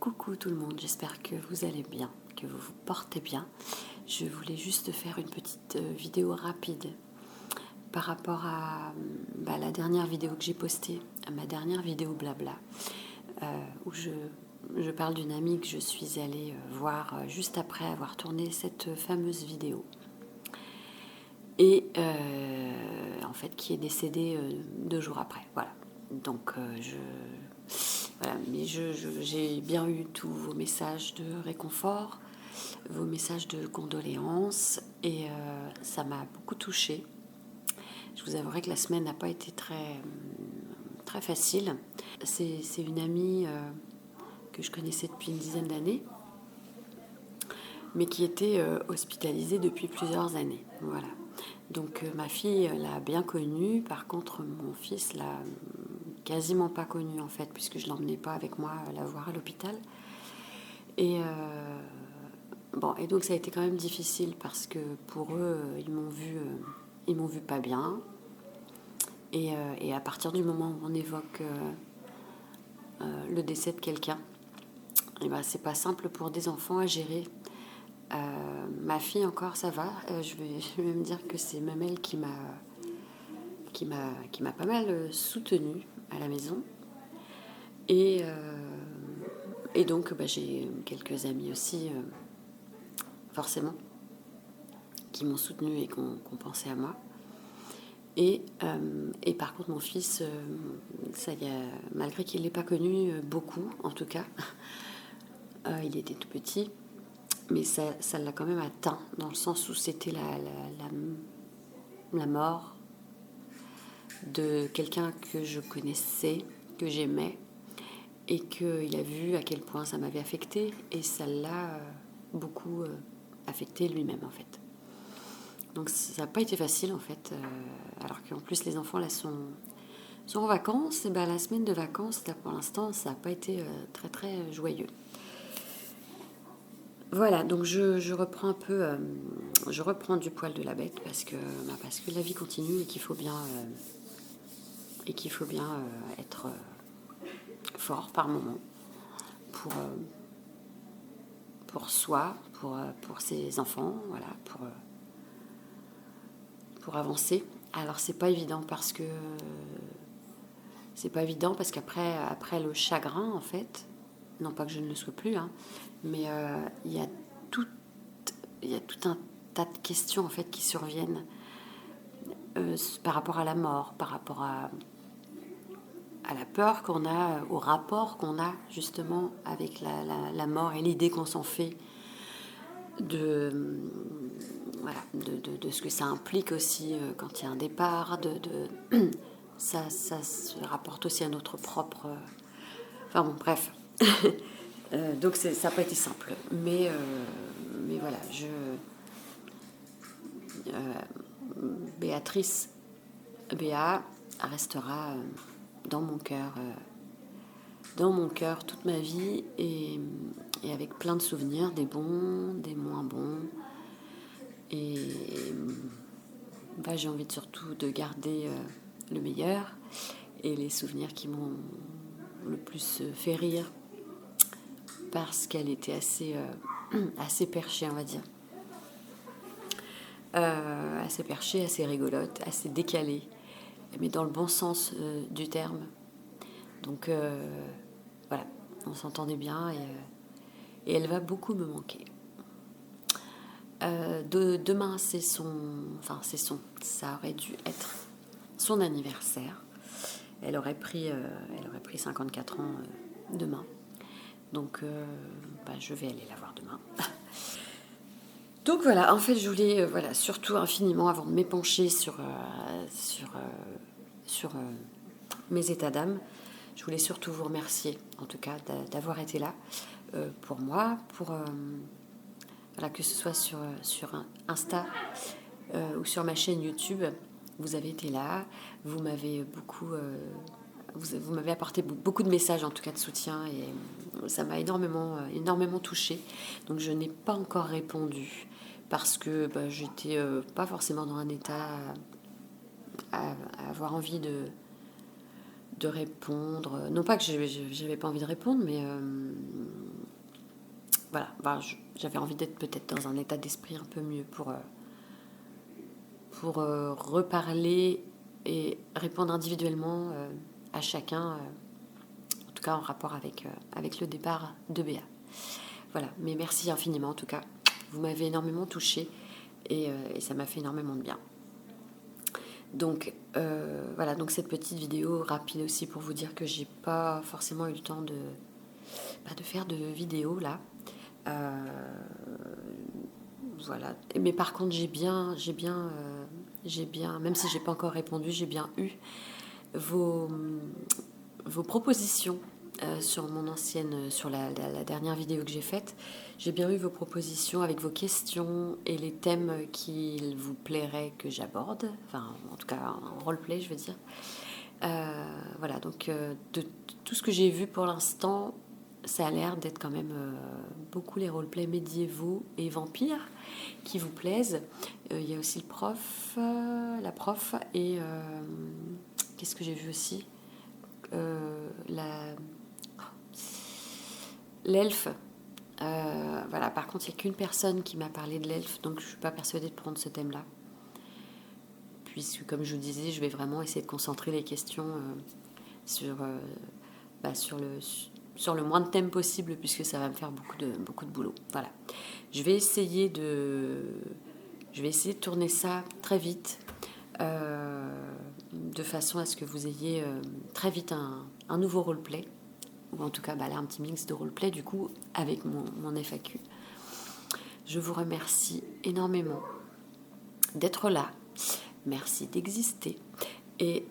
Coucou tout le monde, j'espère que vous allez bien, que vous vous portez bien. Je voulais juste faire une petite vidéo rapide par rapport à la dernière vidéo que j'ai postée, à ma dernière vidéo blabla, où je parle d'une amie que je suis allée voir juste après avoir tourné cette fameuse vidéo. Et en fait qui est décédée 2 jours après. Voilà. Donc voilà, mais j'ai bien eu tous vos messages de réconfort, vos messages de condoléances, et ça m'a beaucoup touchée. Je vous avouerai que la semaine n'a pas été très facile. C'est une amie que je connaissais depuis une dizaine d'années, mais qui était hospitalisée depuis plusieurs années. Voilà. Donc ma fille l'a bien connue, par contre mon fils l'a quasiment pas connue en fait, puisque je l'emmenais pas avec moi la voir à l'hôpital. Et et donc ça a été quand même difficile parce que pour eux ils m'ont vu pas bien. Et à partir du moment où on évoque le décès de quelqu'un, et ben c'est pas simple pour des enfants à gérer. Ma fille encore ça va, je vais même dire que c'est même elle qui m'a pas mal soutenue à la maison. Et donc j'ai quelques amis aussi, forcément, qui m'ont soutenue et qui ont pensé à moi. Et par contre mon fils, ça y est, malgré qu'il ne l'ait pas connu beaucoup en tout cas, il était tout petit, mais ça l'a quand même atteint, dans le sens où c'était la mort de quelqu'un que je connaissais, que j'aimais, et qu'il a vu à quel point ça m'avait affecté, et ça l'a beaucoup affecté lui-même en fait. Donc ça n'a pas été facile en fait, alors qu'en plus les enfants là sont en vacances, et la semaine de vacances là pour l'instant ça n'a pas été très très joyeux. Voilà, donc je reprends un peu, je reprends du poil de la bête parce que la vie continue et qu'il faut bien être fort par moment pour soi, pour ses enfants, voilà, pour avancer. Alors c'est pas évident parce qu'après le chagrin en fait, non pas que je ne le sois plus, hein, mais il y a tout un tas de questions en fait qui surviennent par rapport à la mort, par rapport à la peur qu'on a, au rapport qu'on a justement avec la mort et l'idée qu'on s'en fait de ce que ça implique aussi quand il y a un départ, ça se rapporte aussi à notre propre... Enfin bon, bref. Donc ça n'a pas été simple. Mais voilà, Béatrice, Béa, restera dans mon cœur toute ma vie, et avec plein de souvenirs, des bons, des moins bons. Et j'ai envie surtout de garder le meilleur et les souvenirs qui m'ont le plus fait rire, parce qu'elle était assez perchée, on va dire. Assez perchée, assez rigolote, assez décalée, mais dans le bon sens du terme. Donc voilà, on s'entendait bien, et elle va beaucoup me manquer. Demain, ça aurait dû être son anniversaire. Elle aurait pris 54 ans demain. Donc je vais aller la voir demain. Donc voilà, en fait je voulais surtout infiniment, avant de m'épancher sur mes états d'âme, je voulais surtout vous remercier en tout cas d'avoir été là pour moi, que ce soit sur Insta ou sur ma chaîne YouTube. Vous avez été là, vous m'avez beaucoup vous m'avez apporté beaucoup de messages, en tout cas de soutien, et ça m'a énormément touchée. Donc je n'ai pas encore répondu parce que j'étais pas forcément dans un état à avoir envie de répondre. Non pas que j'avais pas envie de répondre, mais voilà, ben, j'avais envie d'être peut-être dans un état d'esprit un peu mieux pour reparler et répondre individuellement à chacun, en tout cas en rapport avec le départ de Béa. Voilà, mais merci infiniment en tout cas. Vous m'avez énormément touchée et ça m'a fait énormément de bien. Donc voilà, donc cette petite vidéo rapide aussi pour vous dire que j'ai pas forcément eu le temps de faire de vidéo là. Voilà. Mais par contre, j'ai bien, même si j'ai pas encore répondu, j'ai bien eu vos propositions sur mon ancienne, sur la dernière vidéo que j'ai faite. J'ai bien eu vos propositions avec vos questions et les thèmes qu'il vous plairait que j'aborde. Enfin, en tout cas, en roleplay, je veux dire. Voilà, donc de tout ce que j'ai vu pour l'instant, ça a l'air d'être quand même beaucoup les roleplays médiévaux et vampires qui vous plaisent. Il y a aussi la prof et qu'est-ce que j'ai vu aussi, l'elfe. Voilà, par contre, il n'y a qu'une personne qui m'a parlé de l'elfe, donc je ne suis pas persuadée de prendre ce thème-là. Puisque, comme je vous disais, je vais vraiment essayer de concentrer les questions sur le moins de thèmes possible, puisque ça va me faire beaucoup de boulot. Voilà. Je vais essayer de tourner ça très vite, de façon à ce que vous ayez très vite un nouveau roleplay, ou en tout cas là, un petit mix de roleplay du coup avec mon FAQ. Je vous remercie énormément d'être là, merci d'exister, et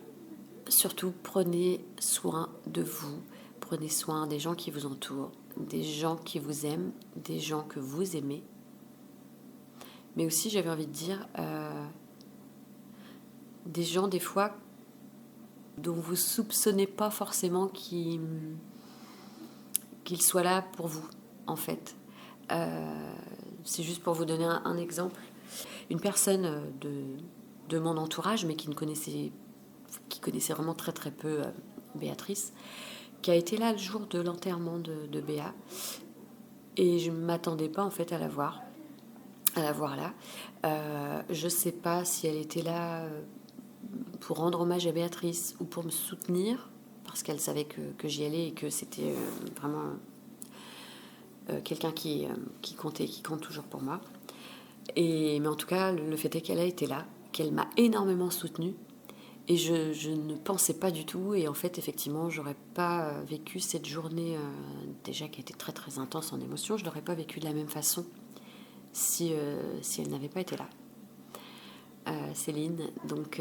surtout prenez soin de vous, prenez soin des gens qui vous entourent, des gens qui vous aiment, des gens que vous aimez, mais aussi j'avais envie de dire des gens des fois dont vous soupçonnez pas forcément qu'ils soient là pour vous, en fait. C'est juste pour vous donner un exemple. Une personne de mon entourage, mais qui connaissait vraiment très très peu Béatrice, qui a été là le jour de l'enterrement de Béa, et je ne m'attendais pas en fait à la voir là. Je ne sais pas si elle était là pour rendre hommage à Béatrice ou pour me soutenir, parce qu'elle savait que j'y allais et que c'était vraiment quelqu'un qui comptait, qui compte toujours pour moi. Mais en tout cas, le fait est qu'elle a été là, qu'elle m'a énormément soutenue, et je ne pensais pas du tout. Et en fait, effectivement, j'aurais pas vécu cette journée déjà qui a été très très intense en émotion. Je l'aurais pas vécu de la même façon si elle n'avait pas été là. Céline, donc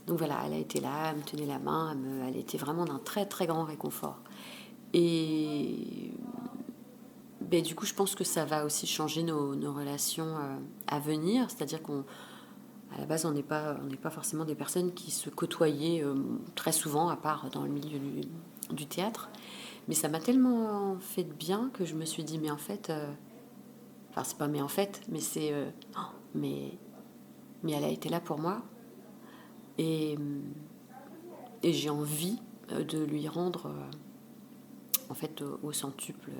voilà, elle a été là, elle me tenait la main, elle était vraiment d'un très très grand réconfort. Et du coup, je pense que ça va aussi changer nos relations à venir, c'est-à-dire qu'à la base, on n'est pas forcément des personnes qui se côtoyaient très souvent, à part dans le milieu du théâtre. Mais ça m'a tellement fait de bien que je me suis dit, mais en fait, enfin c'est pas mais en fait, mais c'est mais elle a été là pour moi, et j'ai envie de lui rendre en fait au centuple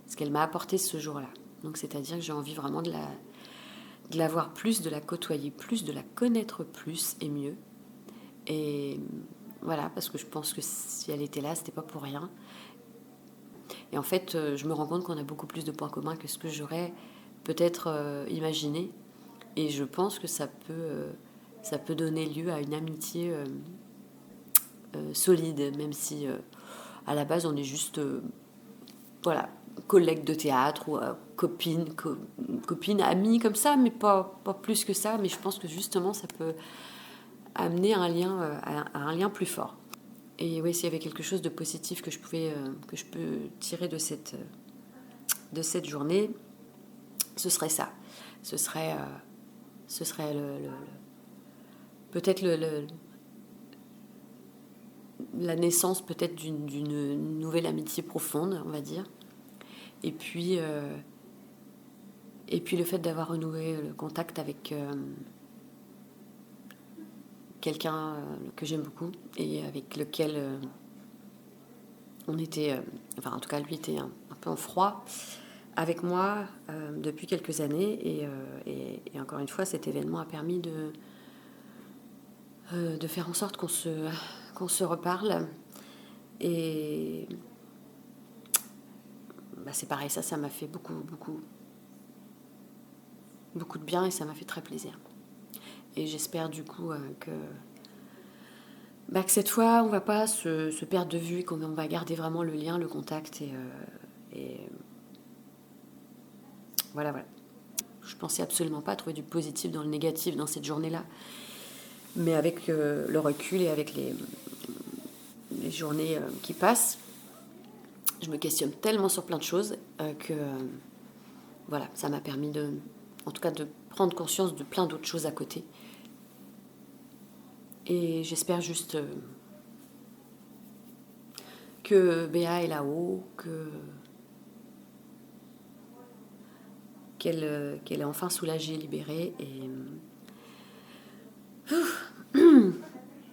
ce qu'elle m'a apporté ce jour-là. Donc c'est-à-dire que j'ai envie vraiment de la voir plus, de la côtoyer plus, de la connaître plus et mieux. Et voilà, parce que je pense que si elle était là, c'était pas pour rien. Et en fait, je me rends compte qu'on a beaucoup plus de points communs que ce que j'aurais peut-être imaginé. Et je pense que ça peut donner lieu à une amitié solide, même si à la base on est juste voilà, collègues de théâtre ou copines, amies comme ça, mais pas plus que ça. Mais je pense que justement ça peut amener un lien, à un lien plus fort. Et oui, s'il y avait quelque chose de positif que je peux tirer de cette journée, ce serait ça. Ce serait peut-être la naissance peut-être d'une nouvelle amitié profonde, on va dire. Et puis le fait d'avoir renoué le contact avec quelqu'un que j'aime beaucoup et avec lequel on était, enfin en tout cas lui était un peu en froid avec moi depuis quelques années et encore une fois cet événement a permis de faire en sorte qu'on se reparle et c'est pareil, ça m'a fait beaucoup de bien et ça m'a fait très plaisir. Et j'espère du coup que cette fois on va pas se perdre de vue et qu'on va garder vraiment le lien, le contact et voilà. Je pensais absolument pas trouver du positif dans le négatif dans cette journée-là. Mais avec le recul et avec les journées qui passent, je me questionne tellement sur plein de choses que voilà, ça m'a permis en tout cas de prendre conscience de plein d'autres choses à côté. Et j'espère juste que Béa est là-haut, qu'elle est enfin soulagée, libérée et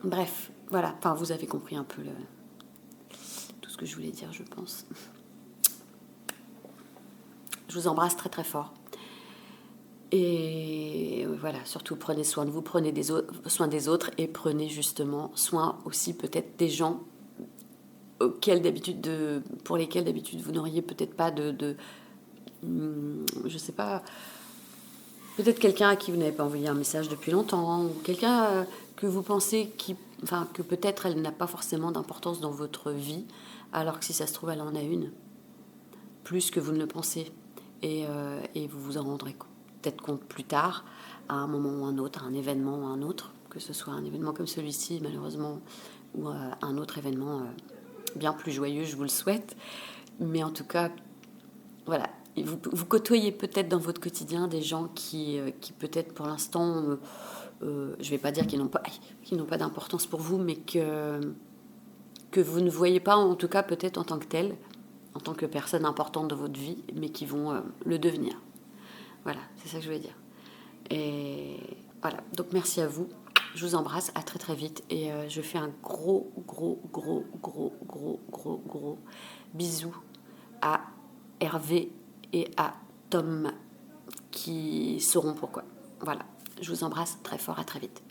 bref, voilà. Enfin, vous avez compris un peu tout ce que je voulais dire, je pense. Je vous embrasse très très fort. Et voilà, surtout prenez soin de vous, prenez soin des autres et prenez justement soin aussi peut-être des gens pour lesquels d'habitude vous n'auriez peut-être pas je sais pas, peut-être quelqu'un à qui vous n'avez pas envoyé un message depuis longtemps, ou quelqu'un que vous pensez que peut-être elle n'a pas forcément d'importance dans votre vie, alors que si ça se trouve elle en a une, plus que vous ne le pensez. Et vous vous en rendrez peut-être compte plus tard, à un moment ou un autre, à un événement ou un autre, que ce soit un événement comme celui-ci malheureusement, ou un autre événement bien plus joyeux, je vous le souhaite. Mais en tout cas, voilà, vous côtoyez peut-être dans votre quotidien des gens qui peut-être pour l'instant, je ne vais pas dire qu'ils n'ont pas d'importance pour vous, mais que vous ne voyez pas, en tout cas peut-être en tant que tel, en tant que personne importante dans votre vie, mais qui vont le devenir. Voilà, c'est ça que je voulais dire. Et voilà, donc merci à vous. Je vous embrasse, à très très vite. Et je fais un gros bisou à Hervé et à Tom qui sauront pourquoi. Voilà, je vous embrasse très fort, à très vite.